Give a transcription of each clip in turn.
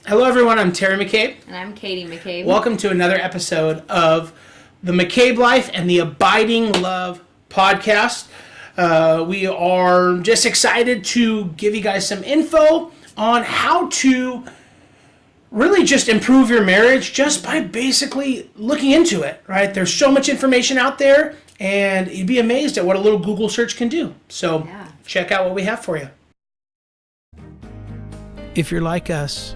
Hello, everyone. I'm Terry McCabe. And I'm Katie McCabe. Welcome to another episode of the McCabe Life and the Abiding Love podcast. We are just excited to give you guys some info on how to really just improve your marriage just by basically looking into it, right? There's so much information out there, and you'd be amazed at what a little Google search can do. So check out what we have for you. If you're like us,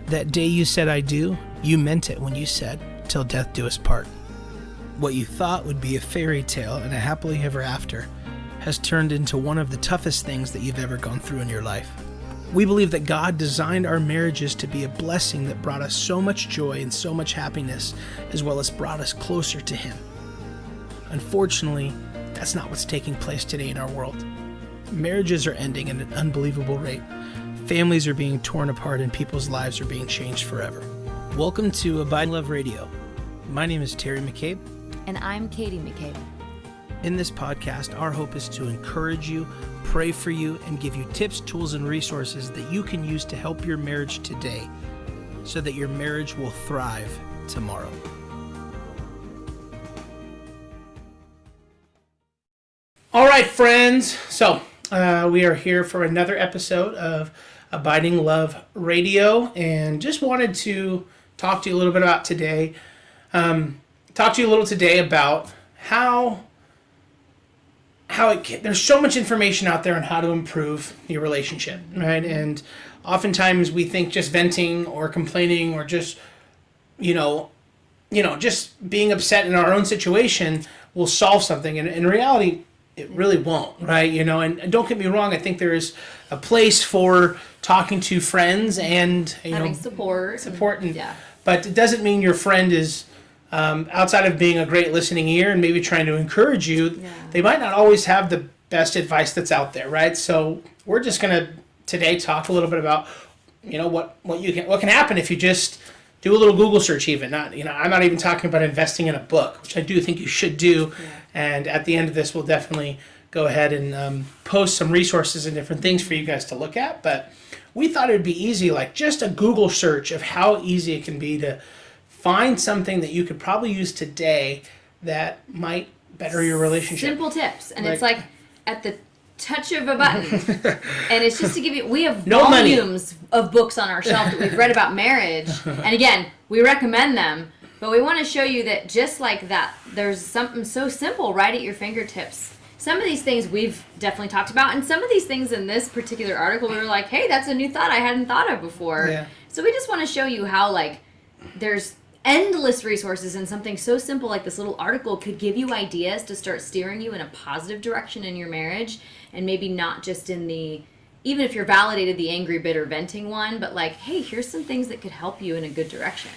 that day you said I do, you meant it when you said, till death do us part. What you thought would be a fairy tale and a happily ever after has turned into one of the toughest things that you've ever gone through in your life. We believe that God designed our marriages to be a blessing that brought us so much joy and so much happiness, as well as brought us closer to Him. Unfortunately, that's not what's taking place today in our world. Marriages are ending at an unbelievable rate. Families are being torn apart and people's lives are being changed forever. Welcome to Abiding Love Radio. My name is Terry McCabe. And I'm Katie McCabe. In this podcast, our hope is to encourage you, pray for you, and give you tips, tools, and resources that you can use to help your marriage today so that your marriage will thrive tomorrow. All right, friends. So we are here for another episode of Abiding Love Radio, and just wanted to talk to you a little bit about today. About how there's so much information out there on how to improve your relationship, right? And oftentimes we think just venting or complaining or just just being upset in our own situation will solve something, and in reality it really won't, right? And don't get me wrong, I think there is a place for talking to friends and having support, but it doesn't mean your friend is outside of being a great listening ear and maybe trying to encourage you. They might not always have the best advice that's out there, right? So we're just gonna today talk a little bit about what can happen if you just do a little Google search. Even I'm not even talking about investing in a book, which I do think you should do. And at the end of this, we'll definitely go ahead and post some resources and different things for you guys to look at. But we thought it would be easy, like just a Google search of how easy it can be to find something that you could probably use today that might better your relationship. Simple tips. And it's like at the touch of a button. And it's just to give you, we have volumes of books on our shelf that we've read about marriage. And again, we recommend them. But we want to show you that just like that, there's something so simple right at your fingertips. Some of these things we've definitely talked about, and some of these things in this particular article, we were like, hey, that's a new thought I hadn't thought of before. Yeah. So we just want to show you how, there's endless resources, and something so simple like this little article could give you ideas to start steering you in a positive direction in your marriage, and maybe not just in even if you're validated the angry, bitter, venting one, but hey, here's some things that could help you in a good direction.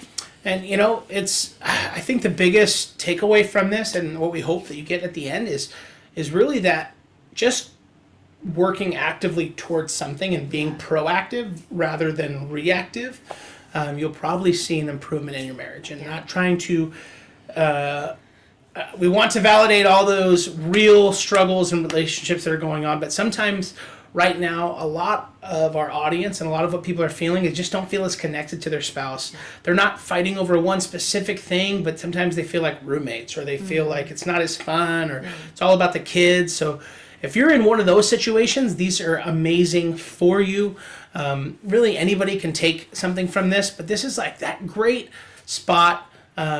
And, I think the biggest takeaway from this, and what we hope that you get at the end, is really that just working actively towards something and being proactive rather than reactive, you'll probably see an improvement in your marriage. And not trying to, we want to validate all those real struggles and relationships that are going on, but sometimes right now, a lot of our audience and a lot of what people are feeling is just don't feel as connected to their spouse. They're not fighting over one specific thing, but sometimes they feel like roommates, or they feel like it's not as fun, or it's all about the kids. So if you're in one of those situations, these are amazing for you. Really, anybody can take something from this, but this is that great spot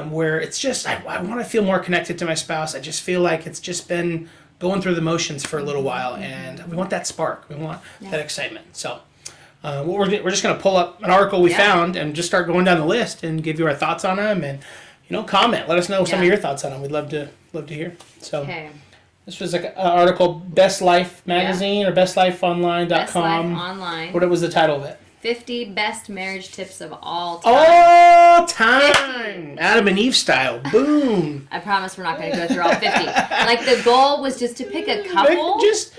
where it's just, I want to feel more connected to my spouse. I just feel like it's just been going through the motions for a little while, and we want that spark. We want that excitement. So we're just going to pull up an article we found and just start going down the list and give you our thoughts on them, and comment. Let us know some of your thoughts on them. We'd love to hear. So this was an article, Best Life Magazine or bestlifeonline.com. Best Life Online. What was the title of it? 50 best marriage tips of all time. All time! 50. Adam and Eve style. Boom! I promise we're not going to go through all 50. The goal was just to pick a couple. Just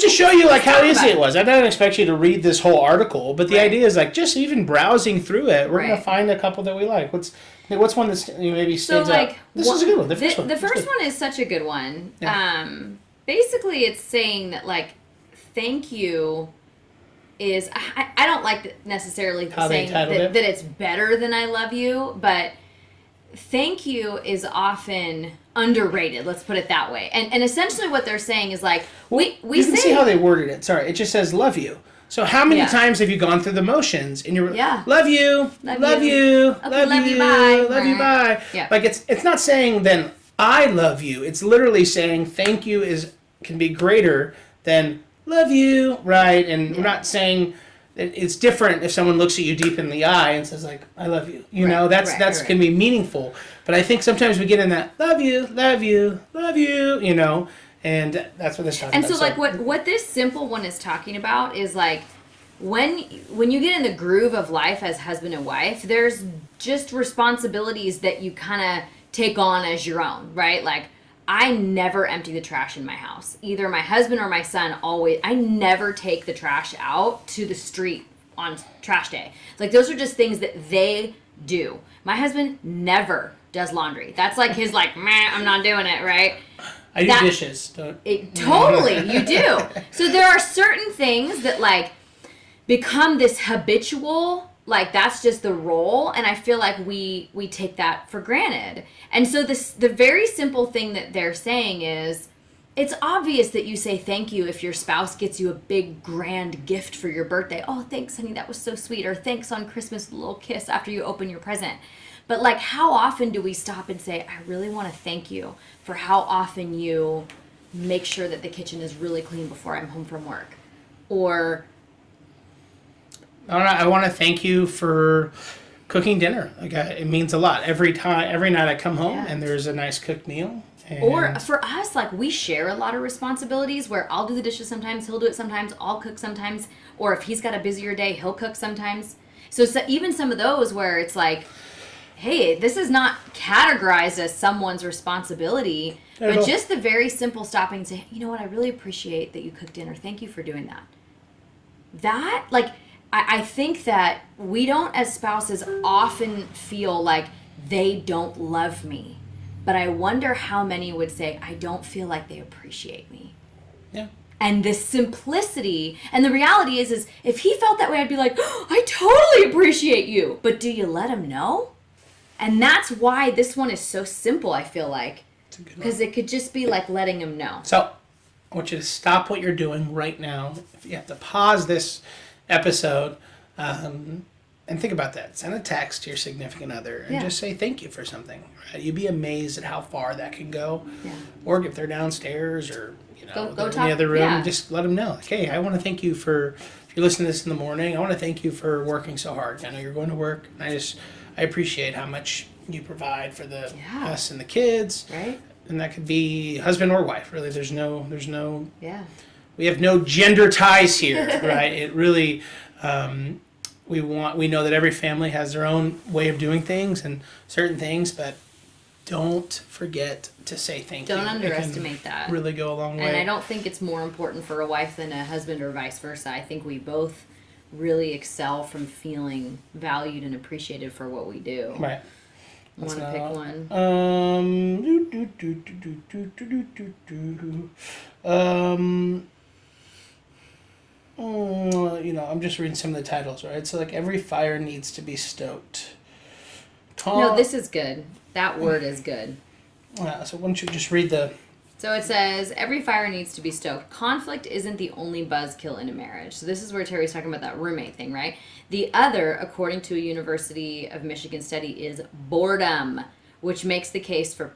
to show you how easy it was. I didn't expect you to read this whole article, but the idea is just even browsing through it, we're going to find a couple that we like. What's one that maybe stands out? This is a good one. The first one is such a good one. Yeah. Basically, it's saying that, thank you is, I don't like necessarily How they saying titled it. that it's better than I love you, but thank you is often underrated. Let's put it that way. And essentially what they're saying is like, we you can say, see how they worded it. Sorry, it just says love you. So how many Yeah. times have you gone through the motions and you're Yeah. love you, love you, Okay, love you, bye. love you, bye. Yeah. Like it's not saying then I love you. It's literally saying thank you can be greater than love you, right? And we're not saying that it's different if someone looks at you deep in the eye and says like I love you. You know, that's can be meaningful. But I think sometimes we get in that love you, love you, love you, you know. And that's what this talking and about. so like what this simple one is talking about is like when you get in the groove of life as husband and wife, there's just responsibilities that you kind of take on as your own, right? Like I never empty the trash in my house. Either my husband or my son I never take the trash out to the street on trash day. Like those are just things that they do. My husband never does laundry. That's like his like, meh, I'm not doing it, right? I do dishes. Totally, you do. So there are certain things that like become this habitual, like that's just the role, and I feel like we take that for granted. And so the very simple thing that they're saying is, it's obvious that you say thank you if your spouse gets you a big grand gift for your birthday. Oh, thanks, honey, that was so sweet. Or thanks on Christmas, a little kiss after you open your present. But like, how often do we stop and say, I really want to thank you for how often you make sure that the kitchen is really clean before I'm home from work? Or I want to thank you for cooking dinner. Like it means a lot. Every night I come home and there's a nice cooked meal. Or for us, like we share a lot of responsibilities where I'll do the dishes sometimes, he'll do it sometimes, I'll cook sometimes. Or if he's got a busier day, he'll cook sometimes. So even some of those where it's like, hey, this is not categorized as someone's responsibility, but just the very simple stopping and say, you know what, I really appreciate that you cooked dinner. Thank you for doing that. That, like, I think that we don't, as spouses, often feel like they don't love me. But I wonder how many would say, I don't feel like they appreciate me. Yeah. And the simplicity, and the reality is if he felt that way, I'd be like, oh, I totally appreciate you. But do you let him know? And that's why this one is so simple, I feel like. Because it could just be like letting him know. So I want you to stop what you're doing right now. If you have to pause this episode and think about that. Send a text to your significant other and just say thank you for something. Right? You'd be amazed at how far that can go. Yeah. Or if they're downstairs or go talk, in the other room, just let them know. Like, hey, I want to thank you for, if you're listening to this in the morning, I want to thank you for working so hard. I know you're going to work. And I appreciate how much you provide for us and the kids. Right. And that could be husband or wife. Really, there's no we have no gender ties here, right? It really we know that every family has their own way of doing things and certain things, but don't forget to say thank you. Don't underestimate that. Really go a long way. And I don't think it's more important for a wife than a husband or vice versa. I think we both really excel from feeling valued and appreciated for what we do. Right. Want to pick one? I'm just reading some of the titles, right? So like every fire needs to be stoked. No, this is good. That word is good. So why don't you just read the... So it says, every fire needs to be stoked. Conflict isn't the only buzzkill in a marriage. So this is where Terry's talking about that roommate thing, right? The other, according to a University of Michigan study, is boredom, which makes the case for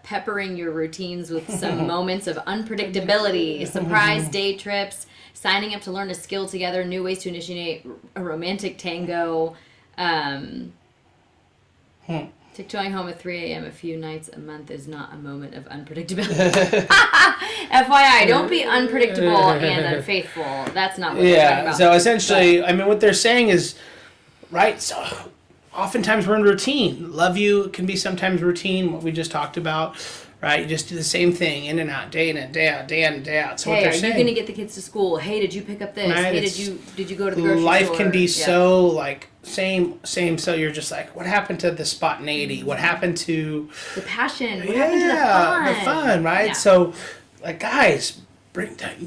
peppering your routines with some moments of unpredictability, surprise day trips, signing up to learn a skill together, new ways to initiate a romantic tango, tiptoeing home at 3 a.m. a few nights a month is not a moment of unpredictability. FYI, don't be unpredictable and unfaithful. That's not what they're talking about. So essentially, what they're saying is, right, so oftentimes we're in routine. Love you can be sometimes routine, what we just talked about, right? You just do the same thing, in and out, day in and day out, day in and day out. So hey, what they're are saying, you going to get the kids to school? Hey, did you pick up this? Right, hey, did you go to the grocery store? Life can be so like same. So you're just like, what happened to the spontaneity? What happened to the passion? What happened to the fun? The fun, right? Yeah. So, like, guys,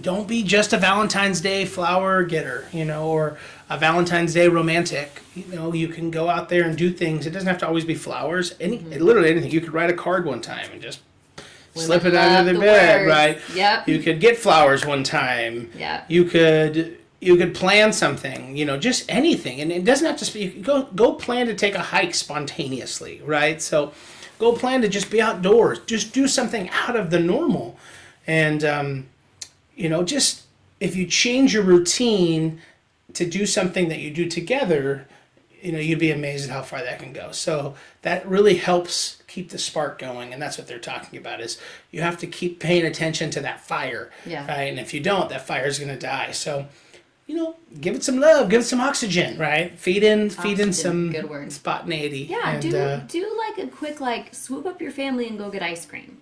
don't be just a Valentine's Day flower getter, or a Valentine's Day romantic. You can go out there and do things. It doesn't have to always be flowers. Literally anything. You could write a card one time and just slip it under the bed, words. right? Yep. You could get flowers one time. Yeah. You could plan something, just anything. And it doesn't have to be, you could go plan to take a hike spontaneously, right? So go plan to just be outdoors. Just do something out of the normal. And, just if you change your routine to do something that you do together, you'd be amazed at how far that can go. So that really helps keep the spark going. And that's what they're talking about is you have to keep paying attention to that fire. Yeah. Right? And if you don't, that fire is going to die. So, give it some love, give it some oxygen, right? Feed in some good word. spontaneity. Yeah, and, do like a quick swoop up your family and go get ice cream.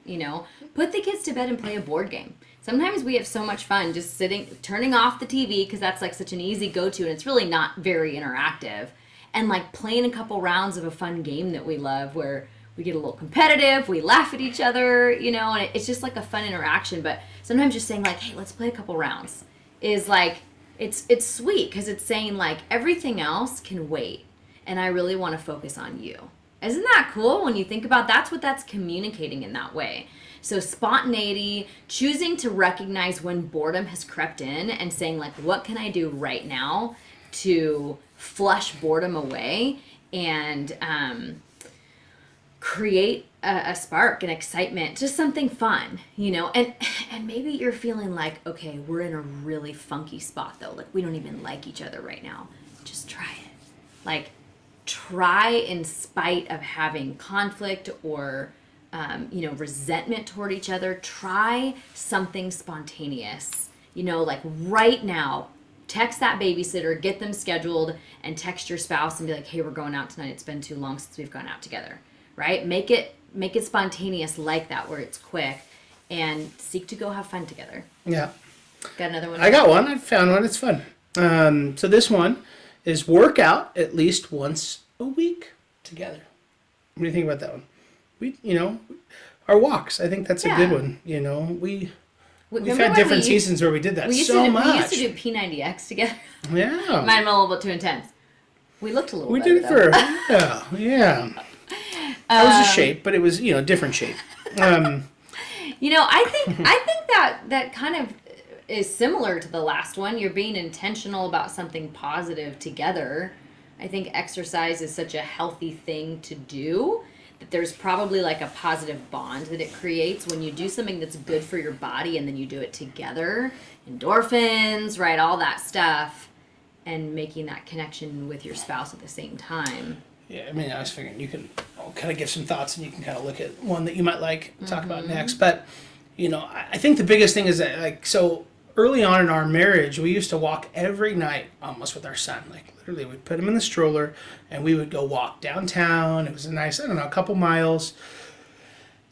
Put the kids to bed and play a board game. Sometimes we have so much fun just turning off the TV because that's like such an easy go-to and it's really not very interactive. And like playing a couple rounds of a fun game that we love where we get a little competitive, we laugh at each other, and it's just like a fun interaction. But sometimes just saying like, hey, let's play a couple rounds is like, it's sweet because it's saying like everything else can wait and I really want to focus on you. Isn't that cool when you think about that's what that's communicating in that way? So spontaneity, choosing to recognize when boredom has crept in and saying like, what can I do right now to flush boredom away and create a spark, an excitement, just something fun, and maybe you're feeling like, okay, we're in a really funky spot though. Like we don't even like each other right now. Just try it. Like try in spite of having conflict or, resentment toward each other, try something spontaneous, like right now, text that babysitter, get them scheduled and text your spouse and be like, hey, we're going out tonight. It's been too long since we've gone out together. Right? Make it spontaneous like that where it's quick and seek to go have fun together. Yeah. Got another one? I got one. I found one. It's fun. So this one is work out at least once a week together. What do you think about that one? We, our walks. I think that's a good one. We've had different seasons where we did that so much. We used to do P90X together. Yeah. Mine went a little bit too intense. We looked a little We better, did it for, yeah. I was a shape, but it was, different shape. I think that kind of is similar to the last one. You're being intentional about something positive together. I think exercise is such a healthy thing to do that there's probably like a positive bond that it creates when you do something that's good for your body and then you do it together. Endorphins, right? All that stuff. And making that connection with your spouse at the same time. Yeah, I was figuring you can kind of give some thoughts and you can kind of look at one that you might like to talk about next. But, I think the biggest thing is that, so early on in our marriage, we used to walk every night almost with our son. Like, literally, we'd put him in the stroller and we would go walk downtown. It was a nice, a couple miles.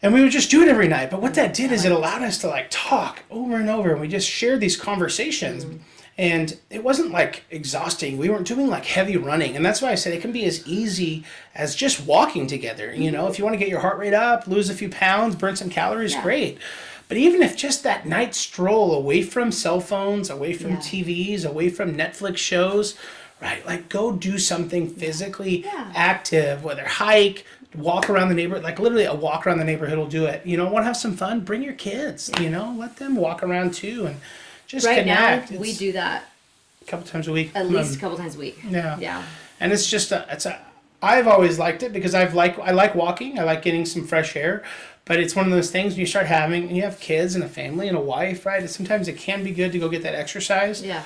And we would just do it every night. But what that did is it allowed us to, talk over and over. And we just shared these conversations. And it wasn't exhausting. We weren't doing heavy running. And that's why I said it can be as easy as just walking together. If you want to get your heart rate up, lose a few pounds, burn some calories, great. But even if just that night stroll away from cell phones, away from TVs, away from Netflix shows, right? Go do something physically active, whether hike, walk around the neighborhood. Literally a walk around the neighborhood will do it. Want to have some fun? Bring your kids, let them walk around too. And just right connect. Now, we do that a couple times a week. At least a couple times a week. Yeah. Yeah. And it's just I've always liked it because I like walking. I like getting some fresh air. But it's one of those things when you start having, and you have kids and a family and a wife, right? Sometimes it can be good to go get that exercise. Yeah.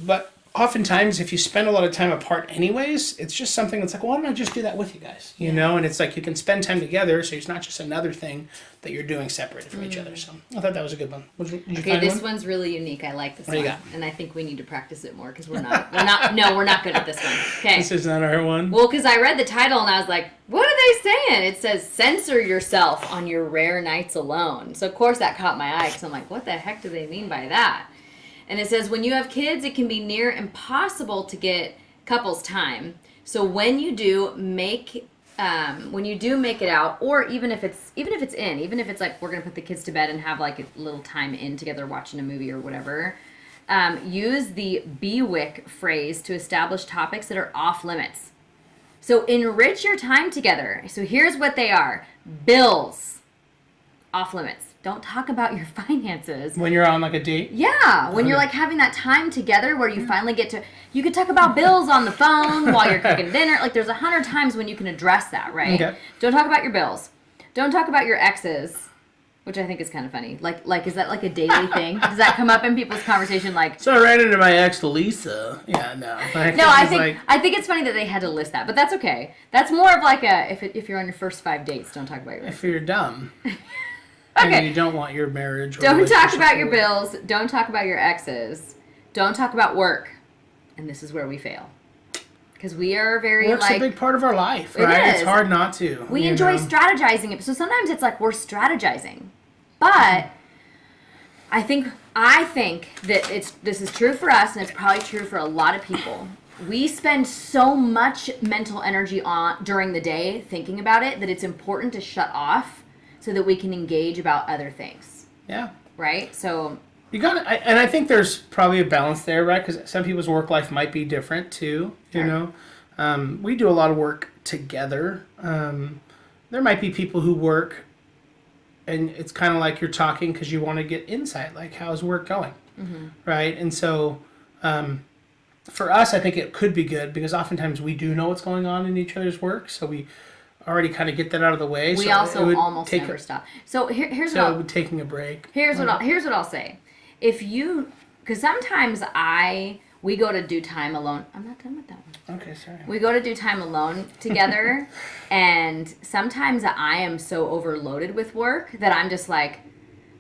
But oftentimes, if you spend a lot of time apart anyways, it's just something that's why don't I just do that with you guys? You know? And it's you can spend time together, so it's not just another thing that you're doing separated from each other. So I thought that was a good one. Did you find this one? one's really unique. I like this What do one. you got? And I think we need to practice it more because we're not good at this one. Okay. This is not our one? Well, because I read the title and I was like, what are they saying? It says, censor yourself on your rare nights alone. So, of course, that caught my eye because I'm like, what the heck do they mean by that? And it says, when you have kids, it can be near impossible to get couples time. So when you do, make when you do make it out, or even if it's like we're gonna put the kids to bed and have like a little time in together watching a movie or whatever, use the BWIC phrase to establish topics that are off limits. So enrich your time together. So here's what they are: bills, off limits. Don't talk about your finances. When you're on like a date? Yeah, when you're like having that time together where you finally get to, you could talk about bills on the phone while you're cooking dinner. Like there's 100 times when you can address that, right? Okay. Don't talk about your bills. Don't talk about your exes, which I think is kind of funny. Like is that like a daily thing? Does that come up in people's conversation? Like, so I ran into my ex, Lisa. Yeah, no. No, I think it's funny that they had to list that, but that's okay. That's more of like a, if you're on your first 5 dates, don't talk about your If you're dumb. Okay. And you don't want your marriage or Don't talk about your bills. Don't talk about your exes. Don't talk about work. And this is where we fail. Because we are very Work's a big part of our life, right? It is. It's hard not to. We enjoy strategizing it. So sometimes it's like we're strategizing. But I think that this is true for us, and it's probably true for a lot of people. We spend so much mental energy during the day thinking about it that it's important to shut off so that we can engage about other things. Yeah. Right? So you got it. And I think there's probably a balance there, right? Because some people's work life might be different too, you know? We do a lot of work together. There might be people who work and it's kind of like you're talking because you want to get insight, like how's work going, right? And so for us, I think it could be good because oftentimes we do know what's going on in each other's work, so we already kind of get that out of the way. We so also almost never stop. So here's so what taking a break. Here's what I'll say. If you, because sometimes we go to do time alone. I'm not done with that one. Okay, sorry. We go to do time alone together, and sometimes I am so overloaded with work that I'm just like,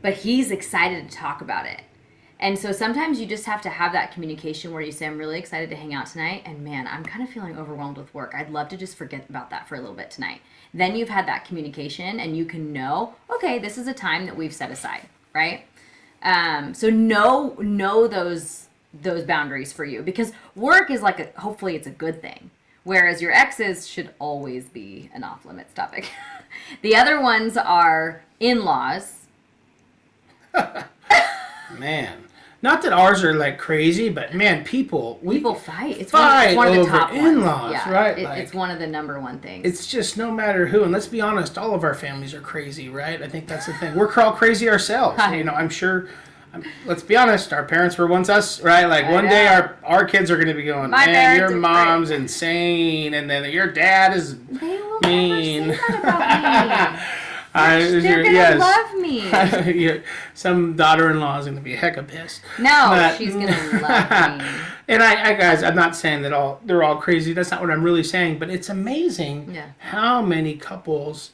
but he's excited to talk about it. And so sometimes you just have to have that communication where you say, I'm really excited to hang out tonight, and man, I'm kind of feeling overwhelmed with work. I'd love to just forget about that for a little bit tonight. Then you've had that communication, and you can know, okay, this is a time that we've set aside, right? So know those boundaries for you, because work is like hopefully it's a good thing, whereas your exes should always be an off-limits topic. The other ones are in-laws. Man. Not that ours are like crazy, but man, people fight. It's fight one of the over top in-laws, ones. Yeah, right? It's one of the number one things. It's just no matter who, and let's be honest, all of our families are crazy, right? I think that's the thing. We're all crazy ourselves. You know, I'm sure. Let's be honest, our parents were once us, right? Like one day our kids are going to be going, man, your mom's insane, and then your dad is mean. Never say that about me. They're gonna love me. Some daughter-in-law is gonna be hecka pissed. No, she's gonna love me. And I guys, I'm not saying that they're all crazy. That's not what I'm really saying. But it's amazing how many couples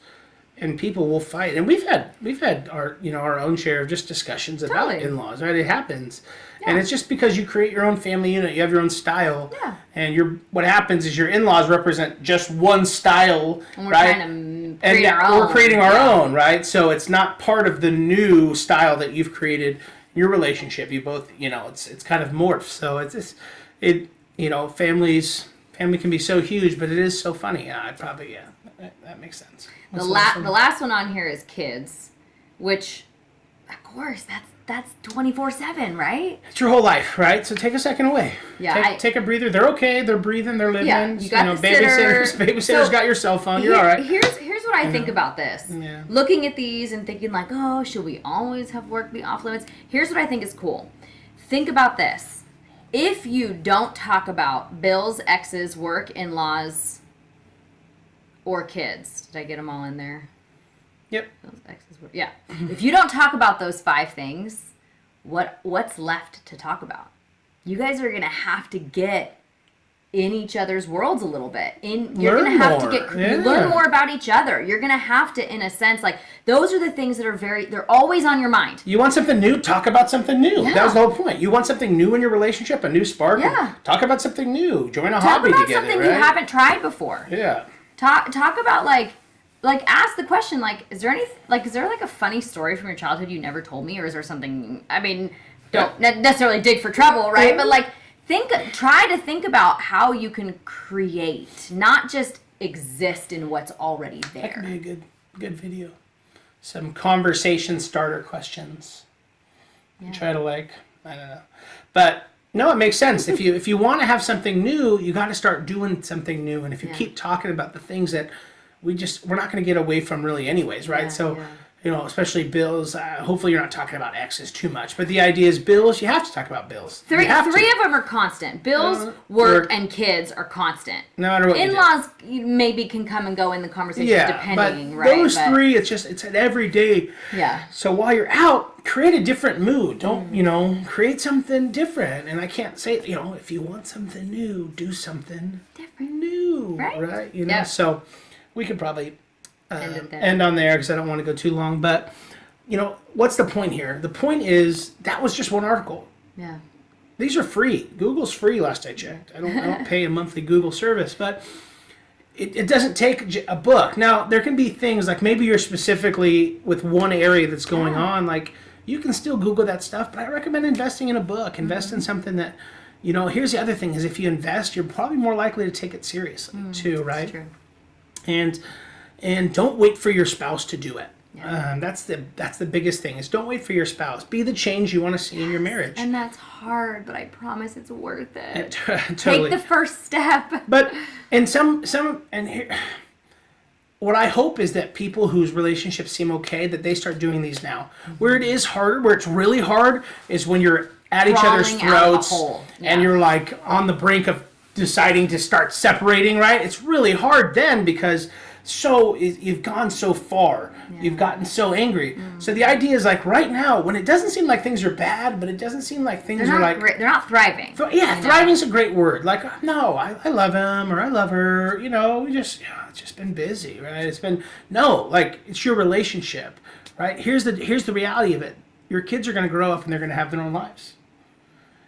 and people will fight. And we've had our own share of just discussions about in-laws. Right? It happens. Yeah. And it's just because you create your own family unit, you have your own style. Yeah. And what happens is your in-laws represent just one style, and we're right? trying to create our own. We're creating our own, right? So it's not part of the new style that you've created in your relationship. You both, it's kind of morphed. So family can be so huge, but it is so funny. That makes sense. The last one on here is kids, which, of course, that's 24/7, right? It's your whole life, right? So take a second away. Yeah, take a breather. They're okay. They're breathing. They're living. Yeah, you got the babysitters got your cell phone. You're all right. Here's what I think about this. Yeah. Looking at these and thinking like, oh, should we always have work be off limits? Here's what I think is cool. Think about this. If you don't talk about bills, exes, work, in-laws, or kids, did I get them all in there? Yep. Those exes were, yeah. If you don't talk about those 5 things, what's left to talk about? You guys are gonna have to get in each other's worlds a little bit. You're gonna have to learn more about each other. You're gonna have to, in a sense, like those are the things that are they're always on your mind. You want something new? Talk about something new. Yeah. That was the whole point. You want something new in your relationship, a new spark? Yeah. Talk about something new. Join a hobby together. Talk about something you haven't tried before. Yeah. Talk about like ask the question, like, is there a funny story from your childhood you never told me, or is there something, I mean, don't necessarily dig for trouble, right? But like try to think about how you can create, not just exist in what's already That could there. be a good video. Some conversation starter questions. Yeah. Try to I don't know. But no, it makes sense. If you want to have something new, you got to start doing something new. And if you keep talking about the things that we're not going to get away from really anyways, right? So, especially bills. Hopefully you're not talking about exes too much. But the idea is bills, you have to talk about bills. Three of them are constant. Bills, work, and kids are constant. No matter what In-laws maybe can come and go in the conversation depending, but right? Those three, it's an everyday. Yeah. So while you're out, create a different mood. Don't, create something different. And I can't say, if you want something new, do something different. New. Right? So we could probably end on there because I don't want to go too long. But, what's the point here? The point is that was just one article. Yeah. These are free. Google's free last I checked. I don't pay a monthly Google service, but it doesn't take a book. Now, there can be things like maybe you're specifically with one area that's going on. Like, you can still Google that stuff, but I recommend investing in a book. Invest in something that, here's the other thing is if you invest, you're probably more likely to take it seriously too, right? True. And don't wait for your spouse to do it. Yeah. That's the biggest thing is don't wait for your spouse. Be the change you want to see in your marriage. And that's hard, but I promise it's worth it. Totally. Take the first step. But what I hope is that people whose relationships seem okay, that they start doing these now. Where it is harder, where it's really hard, is when you're at each other's throats and you're like on the brink of deciding to start separating, right? It's really hard then because you've gone so far. You've gotten so angry. So the idea is like right now, when it doesn't seem like things are bad, but it doesn't seem like things are like... They're not thriving. Thriving is a great word. Like, no, I love him or I love her. It's just been busy, right? It's your relationship, right? Here's the reality of it. Your kids are going to grow up and they're going to have their own lives.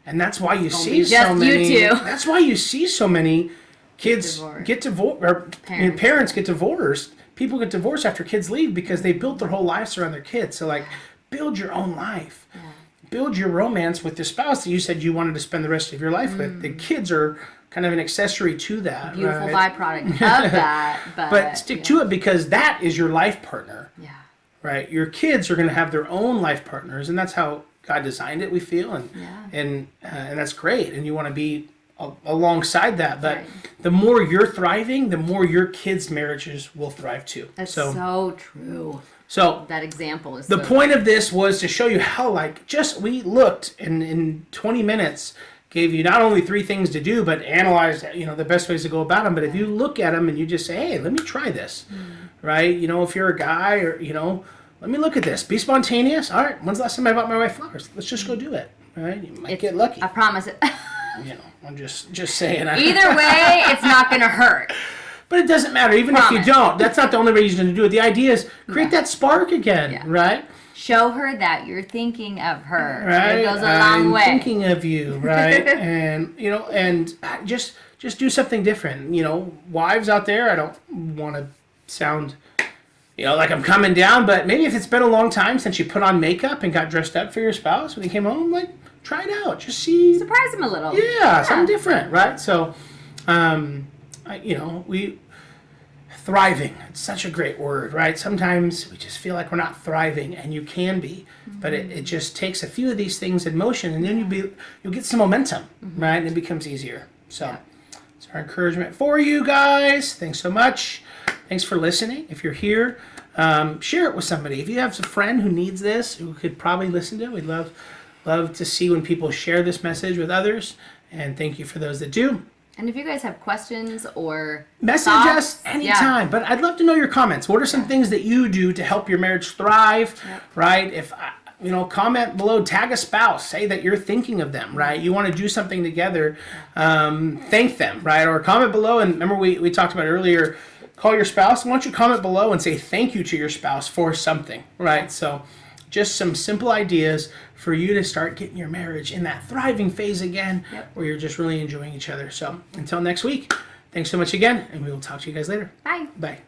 And that's why you see so many... That's why you see so many kids get divorced, or parents get divorced. People get divorced after kids leave because they built their whole lives around their kids. So, build your own life. Yeah. Build your romance with the spouse that you said you wanted to spend the rest of your life with. The kids are kind of an accessory to that. Beautiful byproduct of that. But stick to it because that is your life partner. Yeah. Right? Your kids are going to have their own life partners, and that's how God designed it, we feel. And that's great. And you want to be alongside that, but the more you're thriving, the more your kids' marriages will thrive too. That's so true. So that example is the point of this was to show you how we looked in 20 minutes gave you not only 3 things to do, but analyzed the best ways to go about them. But if you look at them and you just say, hey, let me try this, right? If you're a guy or let me look at this. Be spontaneous. All right, when's the last time I bought my wife flowers? Let's just go do it. All right, you might get lucky. I promise it. I'm just saying. Either way, it's not going to hurt. But it doesn't matter. Even if you don't, that's not the only reason to do it. The idea is create that spark again, right? Show her that you're thinking of her. Right? It goes a long way. I'm thinking of you, right? And, and just do something different. Wives out there, I don't want to sound... like I'm coming down, but maybe if it's been a long time since you put on makeup and got dressed up for your spouse when you came home, try it out. Just see. Surprise him a little. Yeah, something different, right? So, thriving. It's such a great word, right? Sometimes we just feel like we're not thriving, and you can be, but it just takes a few of these things in motion, and then you'll get some momentum, right? And it becomes easier. So, it's our encouragement for you guys. Thanks so much. Thanks for listening. If you're here, share it with somebody. If you have a friend who needs this, who could probably listen to it, we'd love to see when people share this message with others. And thank you for those that do. And if you guys have questions or message us anytime. But I'd love to know your comments. What are some things that you do to help your marriage thrive, right? If comment below, tag a spouse, say that you're thinking of them, right? You want to do something together, thank them, right? Or comment below, and remember we talked about earlier, call your spouse. Why don't you comment below and say thank you to your spouse for something, right? So just some simple ideas for you to start getting your marriage in that thriving phase again, where you're just really enjoying each other. So until next week, thanks so much again, and we will talk to you guys later. Bye. Bye.